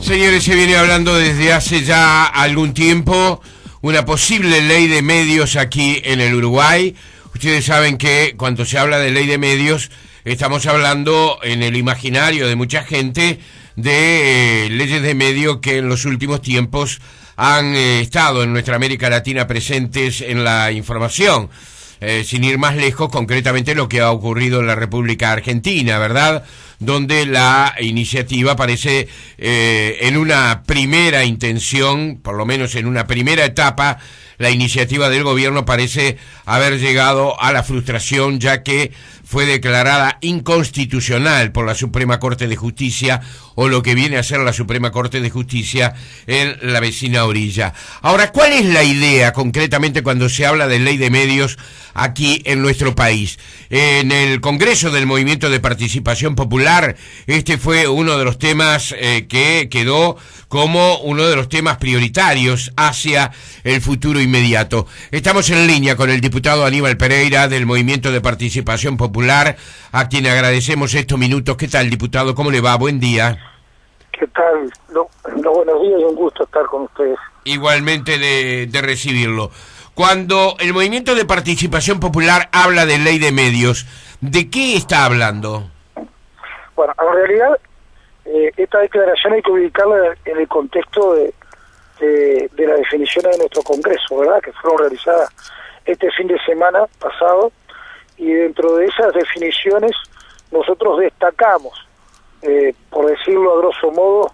Señores, se viene hablando desde hace ya algún tiempo una posible ley de medios aquí en el Uruguay. Ustedes saben que cuando se habla de ley de medios estamos hablando en el imaginario de mucha gente de leyes de medios que en los últimos tiempos han estado en nuestra América Latina presentes en la información. Sin ir más lejos, concretamente lo que ha ocurrido en la República Argentina, ¿verdad?, donde la iniciativa parece, en una primera intención, por lo menos en una primera etapa, la iniciativa del gobierno parece haber llegado a la frustración, ya que fue declarada inconstitucional por la Suprema Corte de Justicia, o lo que viene a ser la Suprema Corte de Justicia en la vecina orilla. Ahora, ¿cuál es la idea concretamente cuando se habla de ley de medios aquí en nuestro país? En el Congreso del Movimiento de Participación Popular, este fue uno de los temas que quedó como uno de los temas prioritarios hacia el futuro inmediato. Estamos en línea con el diputado Aníbal Pereira del Movimiento de Participación Popular, a quien agradecemos estos minutos. ¿Qué tal, diputado? ¿Cómo le va? Buen día. ¿Qué tal? Buenos días y un gusto estar con ustedes. Igualmente de recibirlo. Cuando el Movimiento de Participación Popular habla de ley de medios, ¿de qué está hablando? Bueno, en realidad, esta declaración hay que ubicarla en el contexto de las definiciones de nuestro Congreso, ¿verdad?, que fueron realizadas este fin de semana pasado, y dentro de esas definiciones nosotros destacamos, por decirlo a grosso modo,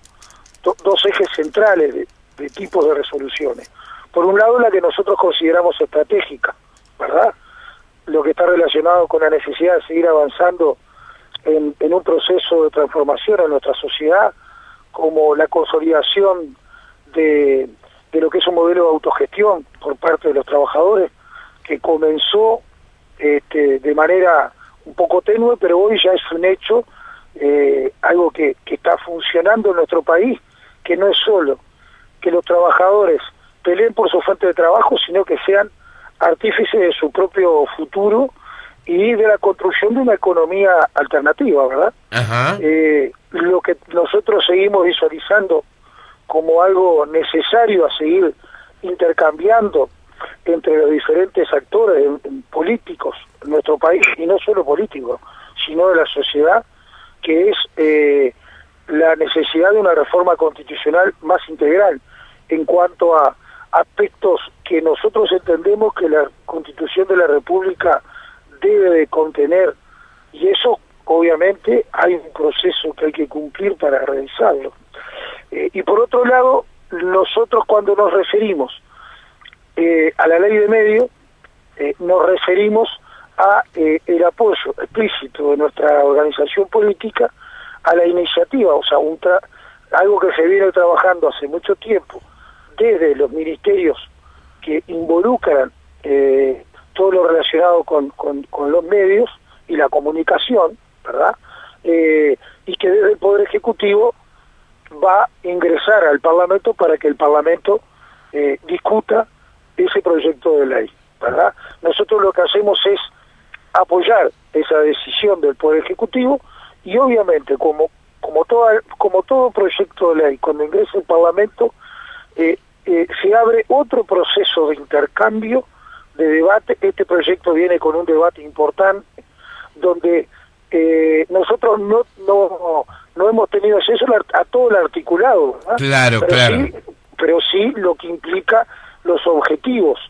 dos ejes centrales de tipos de resoluciones. Por un lado, la que nosotros consideramos estratégica, ¿verdad?, lo que está relacionado con la necesidad de seguir avanzando en un proceso de transformación en nuestra sociedad, como la consolidación de lo que es un modelo de autogestión por parte de los trabajadores, que comenzó de manera un poco tenue, pero hoy ya es un hecho, algo que está funcionando en nuestro país, que no es solo que los trabajadores peleen por su fuente de trabajo, sino que sean artífices de su propio futuro y de la construcción de una economía alternativa, ¿verdad? Ajá. Lo que nosotros seguimos visualizando como algo necesario a seguir intercambiando entre los diferentes actores políticos en nuestro país, y no solo políticos, sino de la sociedad, que es la necesidad de una reforma constitucional más integral en cuanto a aspectos que nosotros entendemos que la Constitución de la República debe de contener, y eso obviamente hay un proceso que hay que cumplir para realizarlo. Y por otro lado, nosotros cuando nos referimos a la ley de medios, nos referimos a el apoyo explícito de nuestra organización política a la iniciativa, o sea, algo que se viene trabajando hace mucho tiempo desde los ministerios que involucran todo lo relacionado con los medios y la comunicación, ¿verdad?, y que desde el Poder Ejecutivo va a ingresar al Parlamento para que el Parlamento discuta ese proyecto de ley, ¿verdad? Nosotros lo que hacemos es apoyar esa decisión del Poder Ejecutivo, y obviamente como todo proyecto de ley, cuando ingresa al Parlamento, se abre otro proceso de intercambio, de debate. Este proyecto viene con un debate importante, donde nosotros no hemos tenido acceso a todo el articulado, ¿verdad? Claro, claro. Pero sí lo que implica los objetivos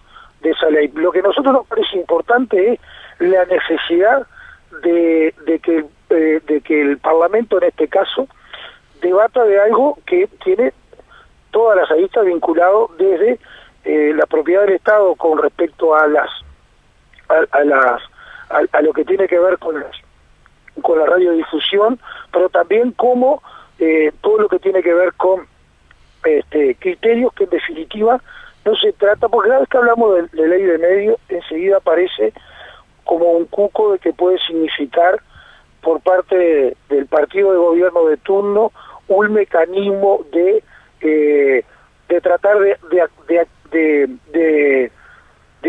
de esa ley. Lo que a nosotros nos parece importante es la necesidad de que el Parlamento, en este caso, debata de algo que tiene todas las aristas vinculado desde la propiedad del Estado con respecto a lo que tiene que ver con la radiodifusión, pero también como todo lo que tiene que ver con criterios que en definitiva no se trata, porque cada vez que hablamos de ley de medios, enseguida aparece como un cuco de que puede significar por parte del partido de gobierno de turno un mecanismo de tratar de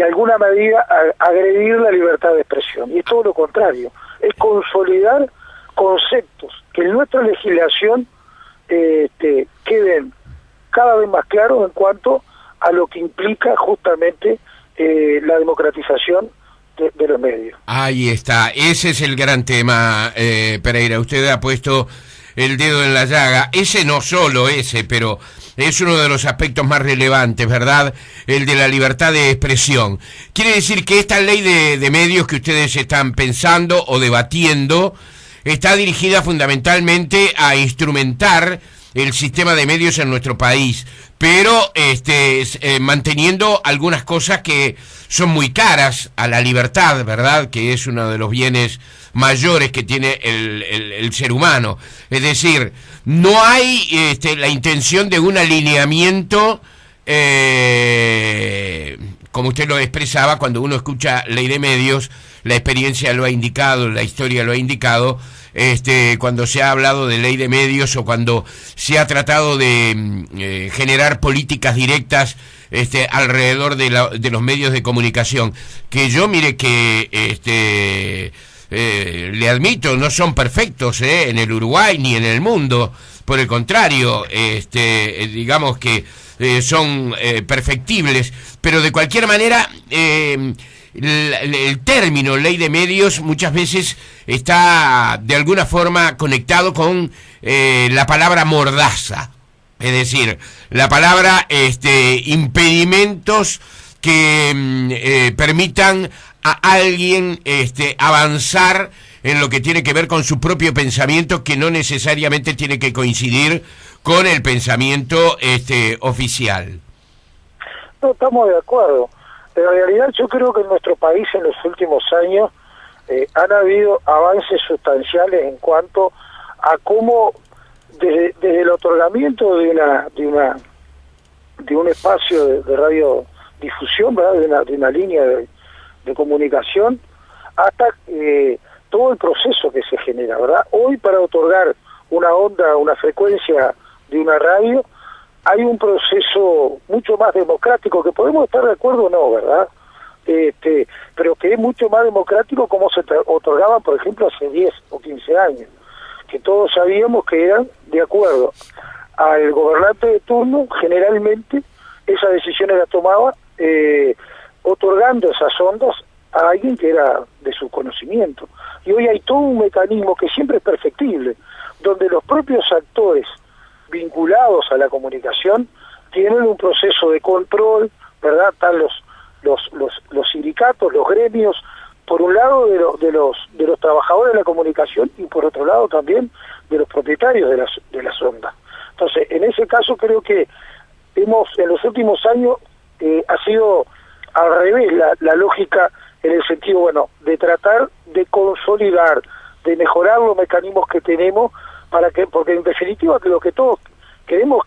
alguna medida agredir la libertad de expresión, y es todo lo contrario, es consolidar conceptos que en nuestra legislación queden cada vez más claros en cuanto a lo que implica justamente la democratización de los medios. Ahí está, ese es el gran tema, Pereira. Usted ha puesto el dedo en la llaga. Ese no solo ese, pero es uno de los aspectos más relevantes, ¿verdad? El de la libertad de expresión. Quiere decir que esta ley de medios que ustedes están pensando o debatiendo está dirigida fundamentalmente a instrumentar el sistema de medios en nuestro país, pero manteniendo algunas cosas que son muy caras a la libertad, ¿verdad? Que es uno de los bienes mayores que tiene el ser humano. Es decir, no hay la intención de un alineamiento, como usted lo expresaba, cuando uno escucha ley de medios, la experiencia lo ha indicado, la historia lo ha indicado, cuando se ha hablado de ley de medios o cuando se ha tratado de generar políticas directas alrededor de los medios de comunicación, que yo mire que le admito, no son perfectos en el Uruguay ni en el mundo, por el contrario, digamos que son perfectibles, pero de cualquier manera el término ley de medios muchas veces está de alguna forma conectado con la palabra mordaza, es decir, la palabra impedimentos que permitan a alguien avanzar en lo que tiene que ver con su propio pensamiento, que no necesariamente tiene que coincidir con el pensamiento oficial. No, estamos de acuerdo. En realidad yo creo que en nuestro país en los últimos años han habido avances sustanciales en cuanto a cómo desde el otorgamiento de un espacio de radiodifusión, ¿verdad? de una línea de comunicación, hasta todo el proceso que se genera, ¿verdad? Hoy, para otorgar una onda, una frecuencia de una radio, hay un proceso mucho más democrático, que podemos estar de acuerdo o no, ¿verdad? Pero que es mucho más democrático como se otorgaban, por ejemplo, hace 10 o 15 años, que todos sabíamos que eran de acuerdo al gobernante de turno. Generalmente esas decisiones las tomaba otorgando esas ondas a alguien que era de su conocimiento. Y hoy hay todo un mecanismo que siempre es perfectible, donde los propios actores vinculados a la comunicación tienen un proceso de control, ¿verdad? Están los sindicatos, los gremios, por un lado de los trabajadores de la comunicación y por otro lado también de los propietarios de las ondas. Entonces, en ese caso creo que en los últimos años ha sido al revés la lógica, en el sentido, bueno, de tratar de consolidar, de mejorar los mecanismos que tenemos, porque en definitiva lo que todos queremos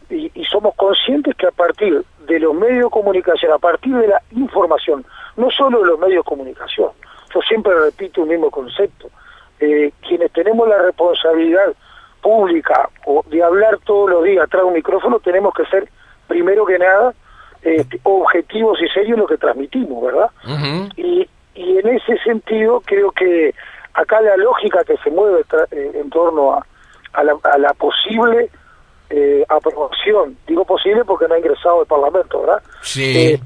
y somos conscientes que a partir de los medios de comunicación, a partir de la información, no solo de los medios de comunicación, yo siempre repito un mismo concepto, quienes tenemos la responsabilidad pública o de hablar todos los días atrás de un micrófono, tenemos que ser, primero que nada, objetivos y serios en lo que transmitimos, ¿verdad? Uh-huh. Y en ese sentido creo que acá la lógica que se mueve en torno a la posible aprobación, digo posible porque no ha ingresado al Parlamento, ¿verdad? Sí.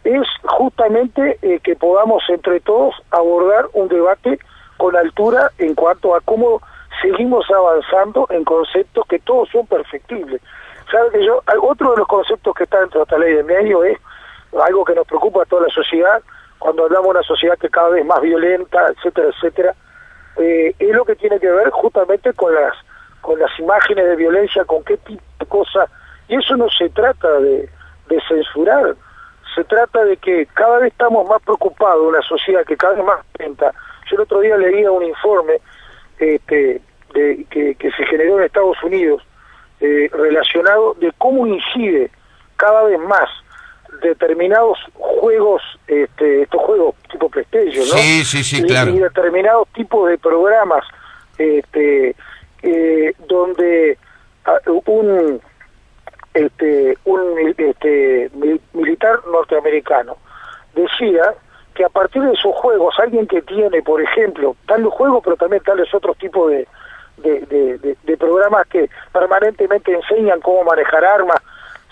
Es justamente que podamos entre todos abordar un debate con altura en cuanto a cómo seguimos avanzando en conceptos que todos son perfectibles. ¿Sabe que otro de los conceptos que está dentro de esta ley de medios es algo que nos preocupa a toda la sociedad, cuando hablamos de una sociedad que cada vez más violenta, etcétera, etcétera, es lo que tiene que ver justamente con las imágenes de violencia, con qué tipo de cosas, y eso no se trata de censurar, se trata de que cada vez estamos más preocupados, una sociedad que cada vez más violenta. Yo el otro día leía un informe que se generó en Estados Unidos, relacionado de cómo incide cada vez más determinados juegos, estos juegos tipo PlayStation, ¿no? Sí, claro. Y determinados tipos de programas, donde un militar norteamericano decía que a partir de esos juegos, alguien que tiene, por ejemplo, tal los juegos, pero también tales otros tipos de programas que permanentemente enseñan cómo manejar armas.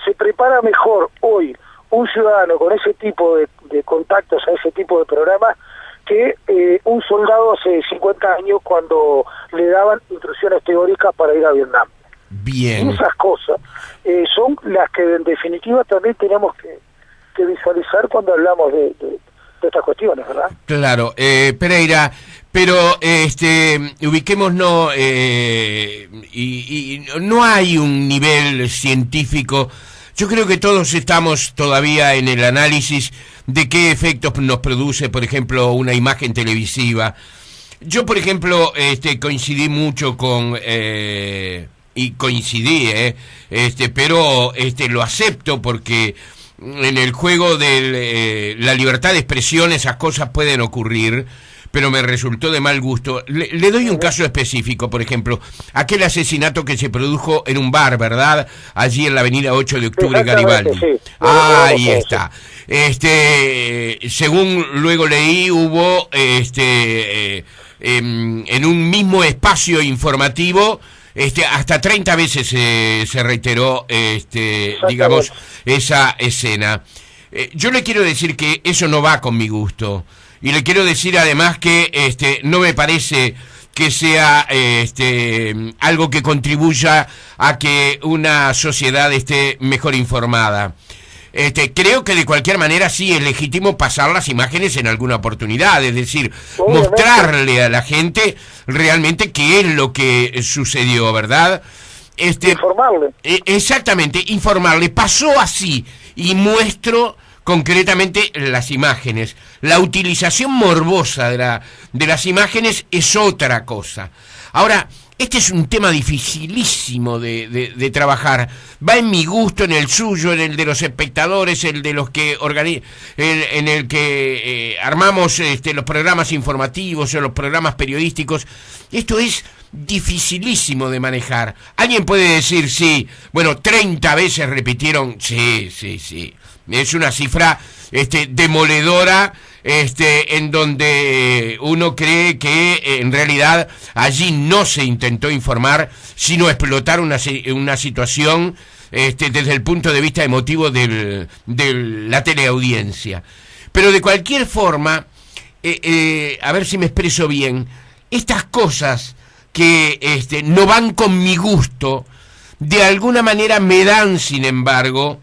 Se prepara mejor hoy un ciudadano con ese tipo de contactos a ese tipo de programas que un soldado hace 50 años cuando le daban instrucciones teóricas para ir a Vietnam. Bien. Y esas cosas son las que en definitiva también tenemos que visualizar cuando hablamos de estas cuestiones, ¿verdad? Claro, Pereira, pero ubiquémonos, y no hay un nivel científico. Yo creo que todos estamos todavía en el análisis de qué efectos nos produce, por ejemplo, una imagen televisiva. Yo, por ejemplo, coincidí mucho con... y coincidí, pero lo acepto porque en el juego de la libertad de expresión esas cosas pueden ocurrir, pero me resultó de mal gusto. Le doy un caso específico, por ejemplo, aquel asesinato que se produjo en un bar, ¿verdad? Allí en la avenida 8 de octubre, Garibaldi. Sí. Ahí está. Según luego leí, hubo en un mismo espacio informativo hasta 30 veces se reiteró digamos esa escena. Yo le quiero decir que eso no va con mi gusto, y le quiero decir además que no me parece que sea algo que contribuya a que una sociedad esté mejor informada. Creo que de cualquier manera sí es legítimo pasar las imágenes en alguna oportunidad, es decir, obviamente, mostrarle a la gente realmente qué es lo que sucedió, ¿verdad? Informarle. Exactamente, informarle. Pasó así y muestro concretamente las imágenes. La utilización morbosa de las imágenes es otra cosa. Ahora, este es un tema dificilísimo de trabajar. Va en mi gusto, en el suyo, en el de los espectadores, el de los que en el que armamos los programas informativos o los programas periodísticos. Esto es dificilísimo de manejar. Alguien puede decir, sí, bueno, 30 veces repitieron, sí. Es una cifra demoledora, en donde uno cree que en realidad allí no se intentó informar, sino explotar una situación desde el punto de vista emotivo de la teleaudiencia. Pero de cualquier forma, a ver si me expreso bien, estas cosas que no van con mi gusto, de alguna manera me dan, sin embargo,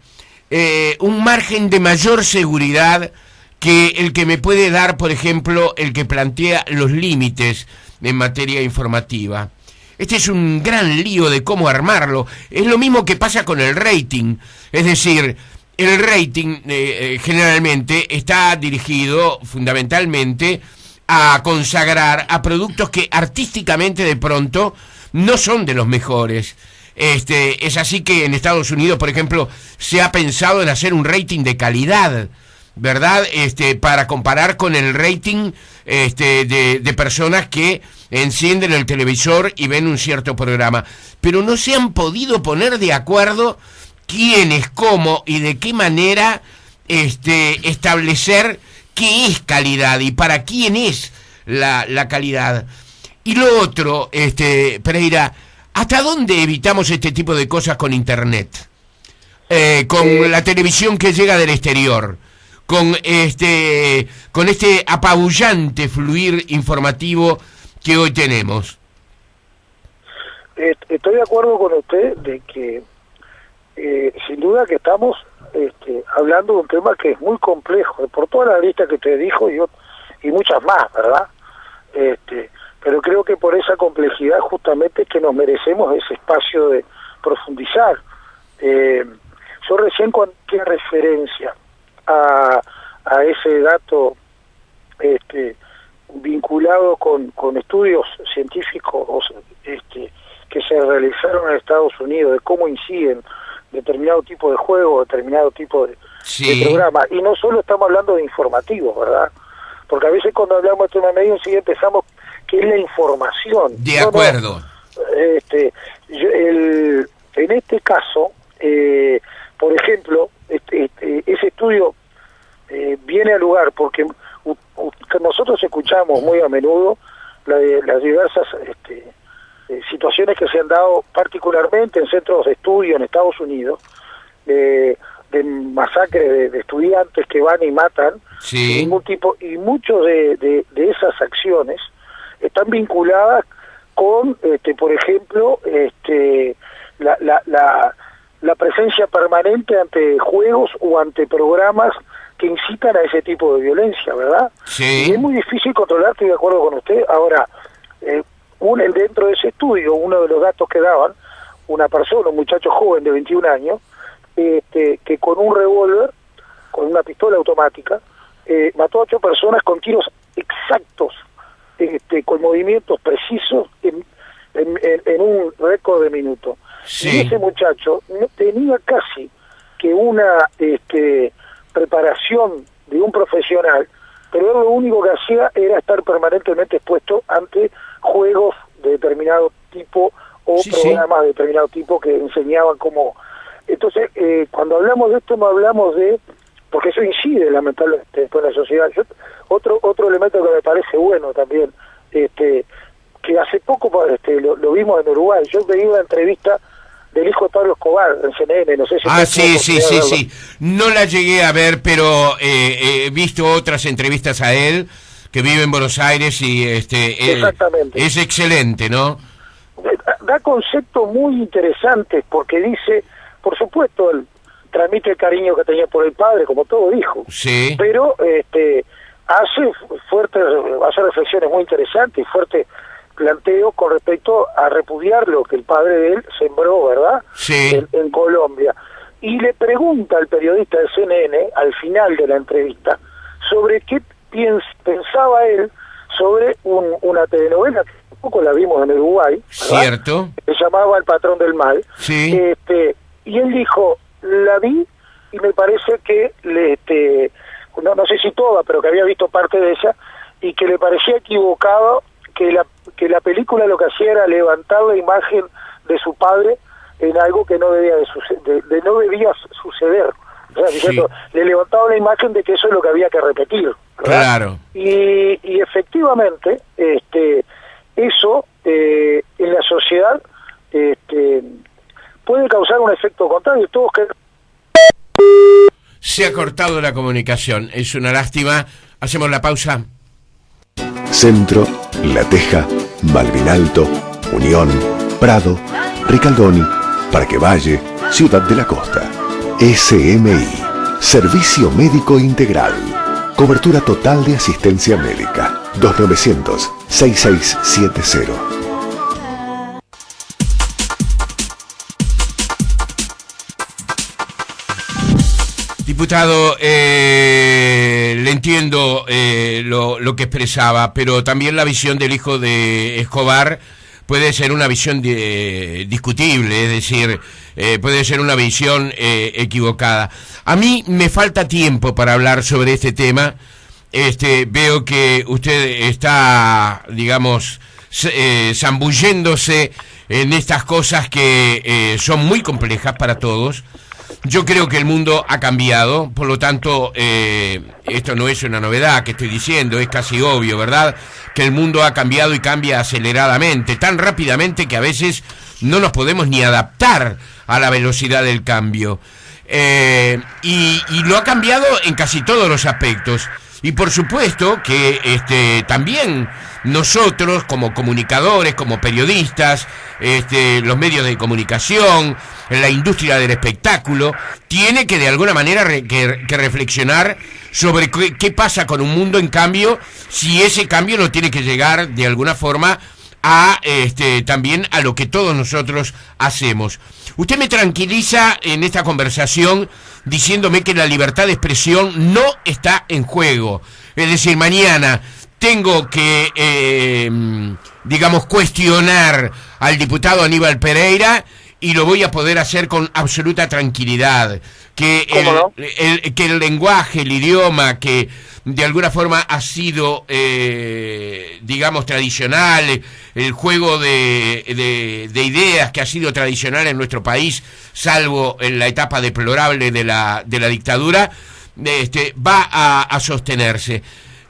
un margen de mayor seguridad que el que me puede dar, por ejemplo, el que plantea los límites en materia informativa. Este es un gran lío de cómo armarlo. Es lo mismo que pasa con el rating. Es decir, el rating generalmente está dirigido fundamentalmente a consagrar a productos que artísticamente de pronto no son de los mejores. Es así que en Estados Unidos, por ejemplo, se ha pensado en hacer un rating de calidad, ¿verdad? Para comparar con el rating de personas que encienden el televisor y ven un cierto programa. Pero no se han podido poner de acuerdo quiénes, cómo y de qué manera establecer qué es calidad y para quién es la calidad. Y lo otro, Pereira, ¿hasta dónde evitamos este tipo de cosas con Internet? Con la televisión que llega del exterior, con este apabullante fluir informativo que hoy tenemos. Estoy de acuerdo con usted de que sin duda que estamos hablando de un tema que es muy complejo, por toda la lista que usted dijo y muchas más, ¿verdad? Pero creo que por esa complejidad justamente es que nos merecemos ese espacio de profundizar. Yo recién cuando hacía referencia a ese dato vinculado con estudios científicos que se realizaron en Estados Unidos de cómo inciden determinado tipo de juego, determinado tipo de programa, y no solo estamos hablando de informativos, ¿verdad? Porque a veces cuando hablamos de tema medio sí empezamos que es la información. De acuerdo. En este caso, por ejemplo, ese estudio viene al lugar porque nosotros escuchamos muy a menudo las diversas situaciones que se han dado particularmente en centros de estudio en Estados Unidos, de masacres de estudiantes que van y matan, sí, de ningún tipo, y muchos de esas acciones están vinculadas con, por ejemplo, la presencia permanente ante juegos o ante programas que incitan a ese tipo de violencia, ¿verdad? Sí. Y es muy difícil controlar, estoy de acuerdo con usted. Ahora, dentro de ese estudio, uno de los datos que daban, una persona, un muchacho joven de 21 años, que con un revólver, con una pistola automática, mató a 8 personas con tiros exactos, con movimientos precisos en un récord de minuto. Sí. Y ese muchacho no tenía casi que una preparación de un profesional, pero él lo único que hacía era estar permanentemente expuesto ante juegos de determinado tipo o sí, programas de determinado tipo que enseñaban cómo. Entonces, cuando hablamos de esto, no hablamos de, porque eso incide lamentablemente después en la sociedad. Otro elemento que me parece bueno también, que hace poco lo vimos en Uruguay. Yo veía una entrevista del hijo de Pablo Escobar en CNN, no sé si... Sí. No la llegué a ver, pero he visto otras entrevistas a él, que vive en Buenos Aires, y Exactamente. Es excelente, ¿no? Da conceptos muy interesantes, porque dice, por supuesto, él transmite el cariño que tenía por el padre, como todo hijo, sí, pero hace reflexiones muy interesantes y fuertes planteo con respecto a repudiar lo que el padre de él sembró, ¿verdad? Sí. En Colombia. Y le pregunta al periodista de CNN, al final de la entrevista, sobre qué pensaba él sobre una telenovela que tampoco la vimos en Uruguay, ¿verdad? Cierto. Se llamaba El Patrón del Mal. Sí. Y él dijo, la vi y me parece que, no sé si toda, pero que había visto parte de ella, y que le parecía equivocado que la película lo que hacía era levantar la imagen de su padre en algo que no debía no debía suceder. O sea, diciendo, le levantaba la imagen de que eso es lo que había que repetir, ¿verdad? Claro. Y efectivamente, eso en la sociedad puede causar un efecto contrario. Todos que... Se ha cortado la comunicación, es una lástima. Hacemos la pausa. Centro, La Teja, Malvin Alto, Unión, Prado, Ricaldoni, Parque Valle, Ciudad de la Costa. SMI, Servicio Médico Integral. Cobertura total de asistencia médica. 2900-6670. Diputado, le entiendo lo que expresaba, pero también la visión del hijo de Escobar puede ser una visión discutible, es decir, puede ser una visión equivocada. A mí me falta tiempo para hablar sobre este tema. Veo que usted está, digamos, zambulléndose en estas cosas que son muy complejas para todos. Yo creo que el mundo ha cambiado, por lo tanto, esto no es una novedad que estoy diciendo, es casi obvio, ¿verdad? Que el mundo ha cambiado y cambia aceleradamente, tan rápidamente que a veces no nos podemos ni adaptar a la velocidad del cambio. Y lo ha cambiado en casi todos los aspectos. Y por supuesto que también nosotros como comunicadores, como periodistas, los medios de comunicación, la industria del espectáculo, tiene que de alguna manera que reflexionar sobre qué pasa con un mundo en cambio, si ese cambio no tiene que llegar de alguna forma a también a lo que todos nosotros hacemos. Usted me tranquiliza en esta conversación diciéndome que la libertad de expresión no está en juego. Es decir, mañana tengo que, digamos, cuestionar al diputado Aníbal Pereira y lo voy a poder hacer con absoluta tranquilidad. Que que el lenguaje, el idioma que de alguna forma ha sido, digamos, tradicional, el juego de ideas que ha sido tradicional en nuestro país, salvo en la etapa deplorable de la dictadura, va a sostenerse.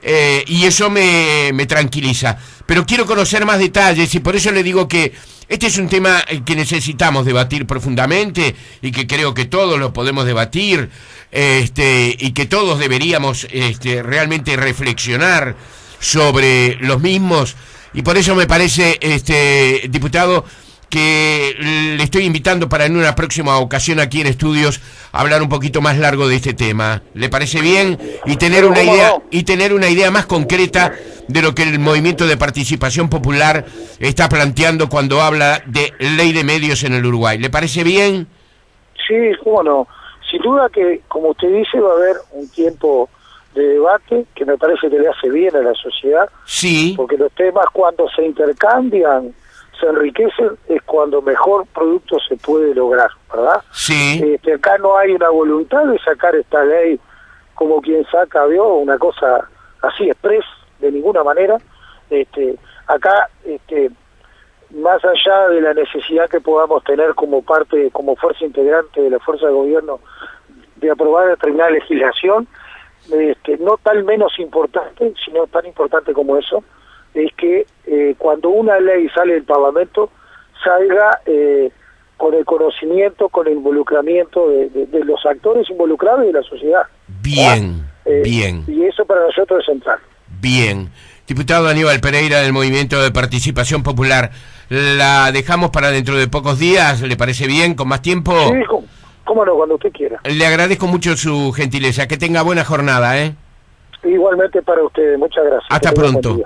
y eso me tranquiliza. Pero quiero conocer más detalles y por eso le digo que este es un tema que necesitamos debatir profundamente y que creo que todos lo podemos debatir, y que todos deberíamos realmente reflexionar sobre los mismos. Y por eso me parece, diputado, que le estoy invitando para en una próxima ocasión aquí en Estudios hablar un poquito más largo de este tema. ¿Le parece bien? Y tener una idea más concreta de lo que el Movimiento de Participación Popular está planteando cuando habla de ley de medios en el Uruguay. ¿Le parece bien? Sí, cómo no. Sin duda que, como usted dice, va a haber un tiempo de debate que me parece que le hace bien a la sociedad. Sí. Porque los temas, cuando se intercambian, se enriquecen, es cuando mejor producto se puede lograr, ¿verdad? Sí. Acá no hay una voluntad de sacar esta ley como quien saca, una cosa así express, de ninguna manera. Acá, más allá de la necesidad que podamos tener como parte, como fuerza integrante de la fuerza de gobierno, de aprobar determinada legislación, no tal menos importante, sino tan importante como eso, es que cuando una ley sale del Parlamento, salga con el conocimiento, con el involucramiento de los actores involucrados y de la sociedad. Bien, bien. Y eso para nosotros es central. Bien. Diputado Aníbal Pereira del Movimiento de Participación Popular, ¿la dejamos para dentro de pocos días? ¿Le parece bien? ¿Con más tiempo? Sí, cómo no, cuando usted quiera. Le agradezco mucho su gentileza. Que tenga buena jornada, ¿eh? Igualmente para ustedes. Muchas gracias. Hasta pronto.